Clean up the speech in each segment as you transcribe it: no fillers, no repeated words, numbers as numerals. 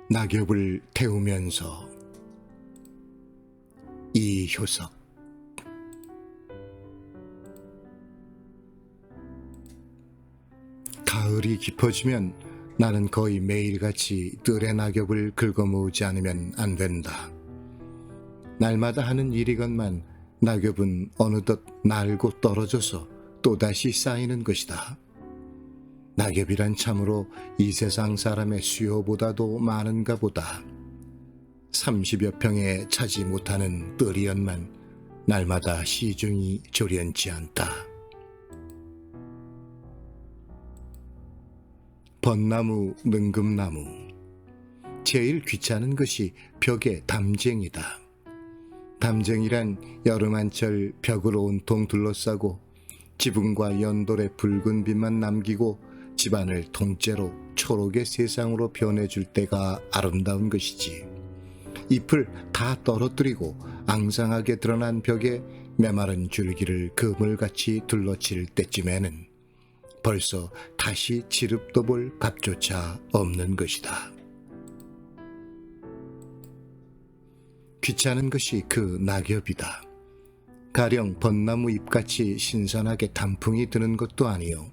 낙엽을 태우면서. 이효석. 가을이 깊어지면 나는 거의 매일같이 뜰의 낙엽을 긁어모으지 않으면 안 된다. 날마다 하는 일이건만 낙엽은 어느덧 날고 떨어져서 또다시 쌓이는 것이다. 낙엽이란 참으로 이 세상 사람의 수요보다도 많은가 보다. 30여 평에 차지 못하는 뜰이연만 날마다 시중이 조련치 않다. 벚나무, 능금나무. 제일 귀찮은 것이 벽의 담쟁이다. 담쟁이란 여름 한철 벽을 온통 둘러싸고 지붕과 연돌의 붉은 빛만 남기고 집안을 통째로 초록의 세상으로 변해줄 때가 아름다운 것이지. 잎을 다 떨어뜨리고 앙상하게 드러난 벽에 메마른 줄기를 그물같이 둘러칠 때쯤에는 벌써 다시 지릅도 볼 값조차 없는 것이다. 귀찮은 것이 그 낙엽이다. 가령 벚나무 잎같이 신선하게 단풍이 드는 것도 아니요,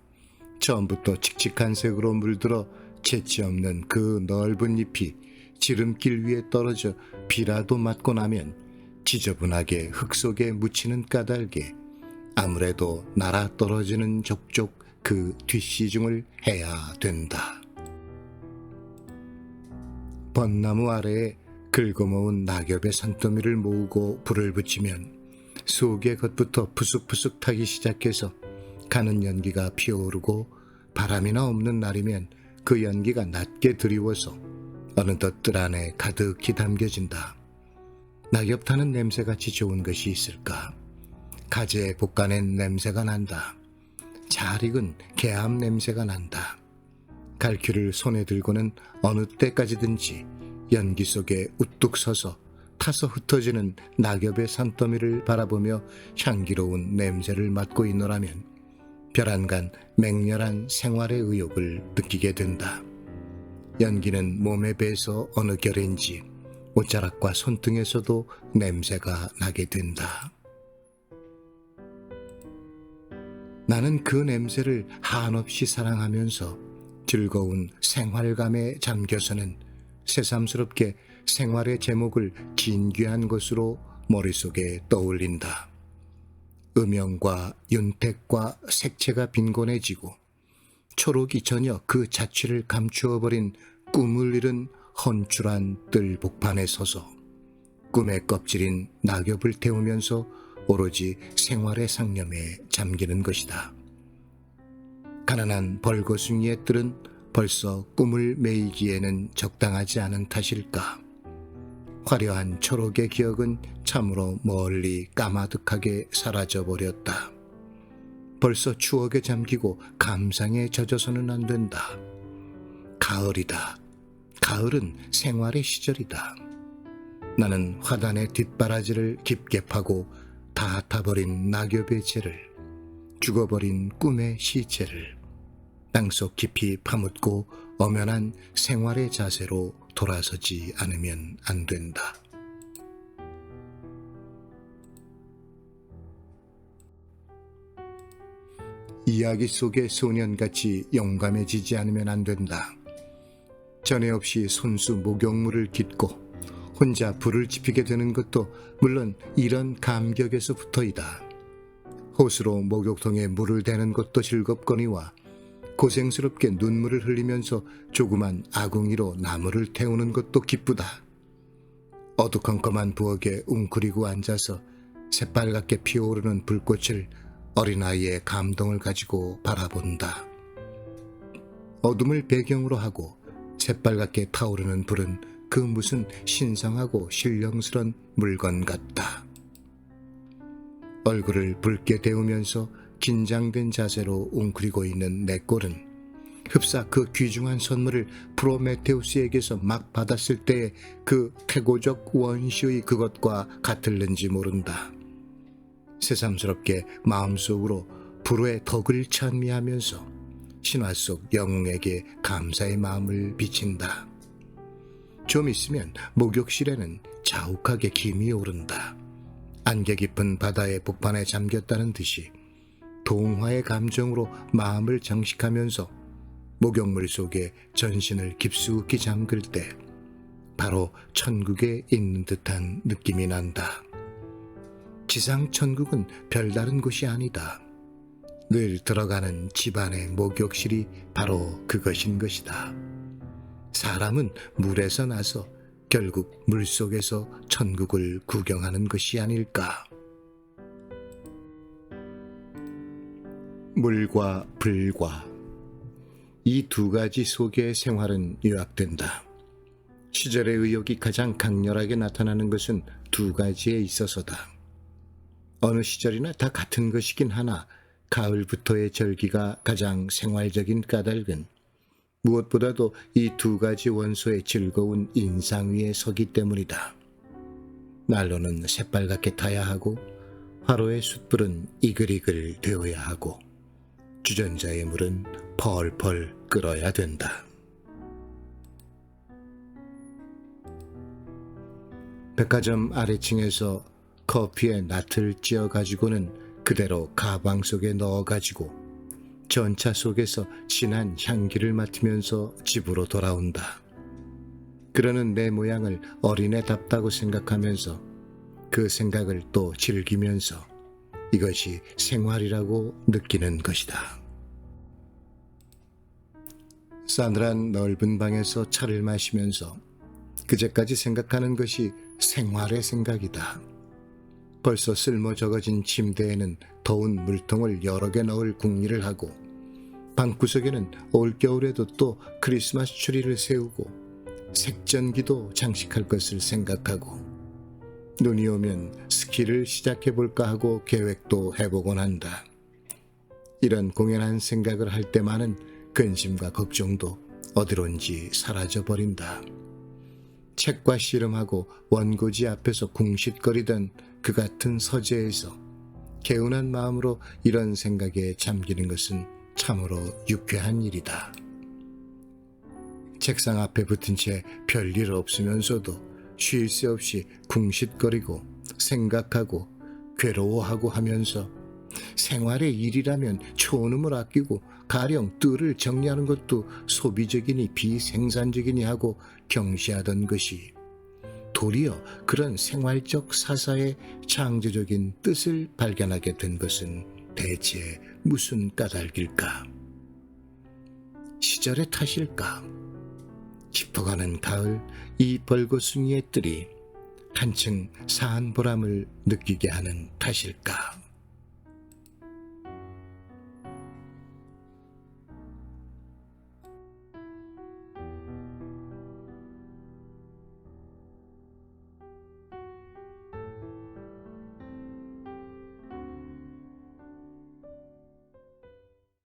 처음부터 칙칙한 색으로 물들어 재치 없는 그 넓은 잎이 지름길 위에 떨어져 비라도 맞고 나면 지저분하게 흙 속에 묻히는 까닭에 아무래도 날아 떨어지는 족족 그 뒷시중을 해야 된다. 벚나무 아래에 긁어모은 낙엽의 산더미를 모으고 불을 붙이면 속의 겉부터 푸석푸석 타기 시작해서 가는 연기가 피어오르고 바람이나 없는 날이면 그 연기가 낮게 드리워서 어느덧 뜰 안에 가득히 담겨진다. 낙엽 타는 냄새같이 좋은 것이 있을까? 가지에 볶아낸 냄새가 난다. 잘 익은 개암 냄새가 난다. 갈퀴를 손에 들고는 어느 때까지든지 연기 속에 우뚝 서서 타서 흩어지는 낙엽의 산더미를 바라보며 향기로운 냄새를 맡고 있노라면 별안간 맹렬한 생활의 의욕을 느끼게 된다. 연기는 몸에 배서 어느 결인지 옷자락과 손등에서도 냄새가 나게 된다. 나는 그 냄새를 한없이 사랑하면서 즐거운 생활감에 잠겨서는 새삼스럽게 생활의 제목을 진귀한 것으로 머릿속에 떠올린다. 음영과 윤택과 색채가 빈곤해지고 초록이 전혀 그 자취를 감추어버린 꿈을 잃은 헌출한 뜰 복판에 서서 꿈의 껍질인 낙엽을 태우면서 오로지 생활의 상념에 잠기는 것이다. 가난한 벌거숭이의 뜰은 벌써 꿈을 메이기에는 적당하지 않은 탓일까? 화려한 초록의 기억은 참으로 멀리 까마득하게 사라져버렸다. 벌써 추억에 잠기고 감상에 젖어서는 안 된다. 가을이다. 가을은 생활의 시절이다. 나는 화단의 뒷바라지를 깊게 파고 다 타버린 낙엽의 재를, 죽어버린 꿈의 시체를 땅속 깊이 파묻고 엄연한 생활의 자세로 돌아서지 않으면 안 된다. 이야기 속의 소년같이 용감해지지 않으면 안 된다. 전에 없이 손수 목욕물을 깃고 혼자 불을 지피게 되는 것도 물론 이런 감격에서부터이다. 호수로 목욕통에 물을 대는 것도 즐겁거니와 고생스럽게 눈물을 흘리면서 조그만 아궁이로 나무를 태우는 것도 기쁘다. 어두컴컴한 부엌에 웅크리고 앉아서 새빨갛게 피어오르는 불꽃을 어린아이의 감동을 가지고 바라본다. 어둠을 배경으로 하고 새빨갛게 타오르는 불은 그 무슨 신성하고 신령스런 물건 같다. 얼굴을 붉게 데우면서 긴장된 자세로 웅크리고 있는 내 꼴은 흡사 그 귀중한 선물을 프로메테우스에게서 막 받았을 때의 그 태고적 원시의 그것과 같을는지 모른다. 새삼스럽게 마음속으로 불후의 덕을 찬미하면서 신화 속 영웅에게 감사의 마음을 비친다. 좀 있으면 목욕실에는 자욱하게 김이 오른다. 안개 깊은 바다의 복판에 잠겼다는 듯이 동화의 감정으로 마음을 장식하면서 목욕물 속에 전신을 깊숙이 잠글 때 바로 천국에 있는 듯한 느낌이 난다. 지상 천국은 별다른 곳이 아니다. 늘 들어가는 집안의 목욕실이 바로 그것인 것이다. 사람은 물에서 나서 결국 물속에서 천국을 구경하는 것이 아닐까. 물과 불과 이 두 가지 속의 생활은 요약된다. 시절의 의욕이 가장 강렬하게 나타나는 것은 두 가지에 있어서다. 어느 시절이나 다 같은 것이긴 하나 가을부터의 절기가 가장 생활적인 까닭은 무엇보다도 이 두 가지 원소의 즐거운 인상 위에 서기 때문이다. 난로는 새빨갛게 타야 하고 화로의 숯불은 이글이글 되어야 하고 주전자의 물은 펄펄 끓어야 된다. 백화점 아래층에서 커피에 낫을 찧어 가지고는 그대로 가방 속에 넣어 가지고 전차 속에서 진한 향기를 맡으면서 집으로 돌아온다. 그러는 내 모양을 어린애답다고 생각하면서 그 생각을 또 즐기면서 이것이 생활이라고 느끼는 것이다. 싸늘한 넓은 방에서 차를 마시면서 그제까지 생각하는 것이 생활의 생각이다. 벌써 쓸모 적어진 침대에는 더운 물통을 여러 개 넣을 궁리를 하고 방구석에는 올겨울에도 또 크리스마스 트리를 세우고 색전기도 장식할 것을 생각하고 눈이 오면 스키를 시작해볼까 하고 계획도 해보곤 한다. 이런 공연한 생각을 할 때만은 근심과 걱정도 어디론지 사라져버린다. 책과 씨름하고 원고지 앞에서 궁싯거리던 그 같은 서재에서 개운한 마음으로 이런 생각에 잠기는 것은 참으로 유쾌한 일이다. 책상 앞에 붙은 채 별일 없으면서도 쉴 새 없이 궁싯거리고 생각하고 괴로워하고 하면서 생활의 일이라면 초음을 아끼고 가령 뜰을 정리하는 것도 소비적이니 비생산적이니 하고 경시하던 것이 도리어 그런 생활적 사사의 창조적인 뜻을 발견하게 된 것은 대체 무슨 까닭일까? 시절의 탓일까? 깊어가는 가을 이 벌거숭이의 뜰이 한층 사한 보람을 느끼게 하는 탓일까?